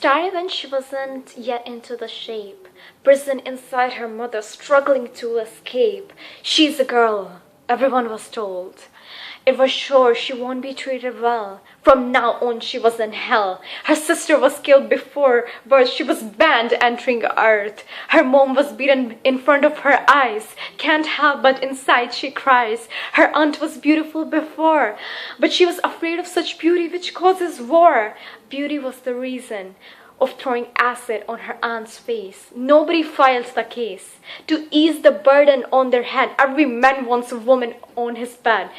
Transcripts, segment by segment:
started when she wasn't yet into the shape, prison inside her mother, struggling to escape. She's a girl, everyone was told. It was sure she won't be treated well. From now on, she was in hell. Her sister was killed before birth. She was banned entering Earth. Her mom was beaten in front of her eyes. Can't help but inside she cries. Her aunt was beautiful before, but she was afraid of such beauty which causes war. Beauty was the reason of throwing acid on her aunt's face. Nobody files the case. To ease the burden on their head, every man wants a woman on his bed,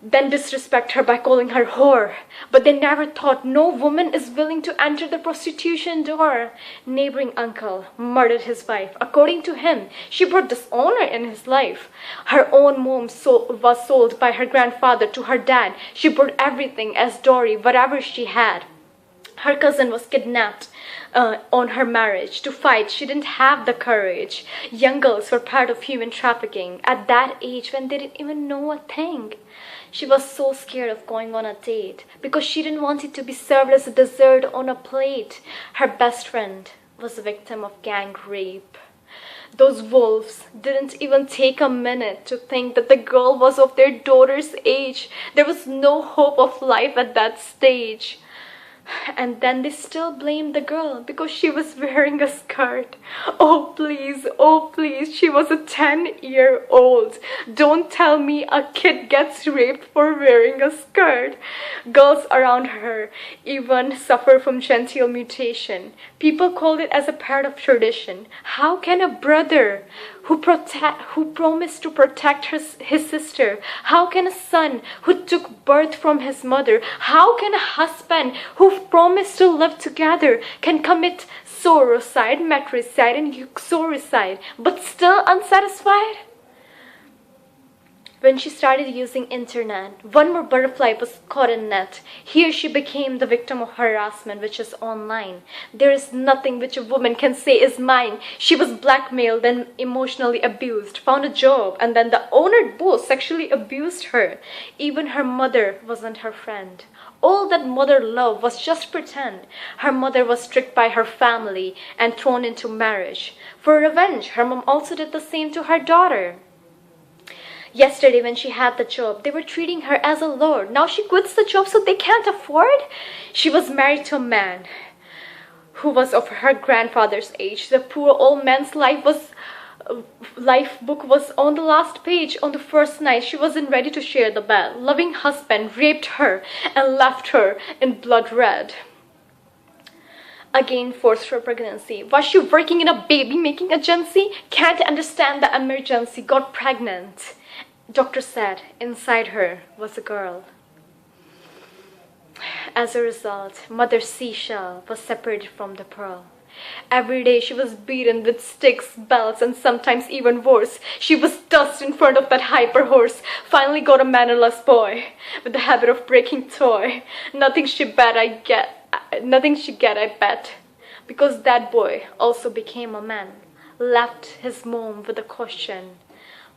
then disrespect her by calling her whore. But they never thought no woman is willing to enter the prostitution door. Neighboring uncle murdered his wife. According to him, she brought dishonor in his life. Her own mom was sold by her grandfather to her dad. She brought everything as dowry, whatever she had. Her cousin was kidnapped on her marriage. To fight, she didn't have the courage. Young girls were part of human trafficking at that age when they didn't even know a thing. She was so scared of going on a date because she didn't want it to be served as a dessert on a plate. Her best friend was a victim of gang rape. Those wolves didn't even take a minute to think that the girl was of their daughter's age. There was no hope of life at that stage. And then they still blamed the girl because she was wearing a skirt. Oh please, she was a 10-year-old. Don't tell me a kid gets raped for wearing a skirt. Girls around her even suffer from genital mutation. People called it as a part of tradition. How can a brother who promised to protect his sister, how can a son who took birth from his mother, how can a husband who promised to live together can commit sorocide, matricide and uxoricide but still unsatisfied? When she started using internet, one more butterfly was caught in net. Here she became the victim of harassment, which is online. There is nothing which a woman can say is mine. She was blackmailed, then emotionally abused, found a job, and then the owner boss sexually abused her. Even her mother wasn't her friend. All that mother love was just pretend. Her mother was tricked by her family and thrown into marriage. For revenge, her mom also did the same to her daughter. Yesterday when she had the job, they were treating her as a lord. Now she quits the job so they can't afford? She was married to a man who was of her grandfather's age. The poor old man's life book was on the last page. On the first night, she wasn't ready to share the bed. Loving husband raped her and left her in blood red. Again forced her pregnancy. Was she working in a baby-making agency? Can't understand the emergency. Got pregnant. Doctor said inside her was a girl. As a result, mother seashell was separated from the pearl. Every day she was beaten with sticks, belts, and sometimes even worse. She was tossed in front of that hyper horse. Finally got a mannerless boy with the habit of breaking toy. Nothing she get, I bet. Because that boy also became a man. Left his mom with a question.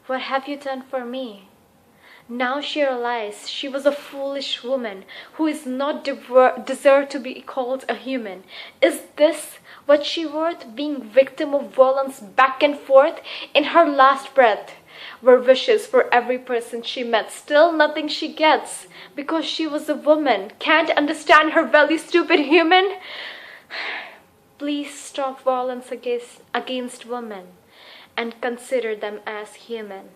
What have you done for me? Now she realized she was a foolish woman who is not deserved to be called a human. Is this what she worth, being victim of violence back and forth? In her last breath were wishes for every person she met. Still nothing she gets because she was a woman. Can't understand her value, stupid human. Please stop violence against women and consider them as human.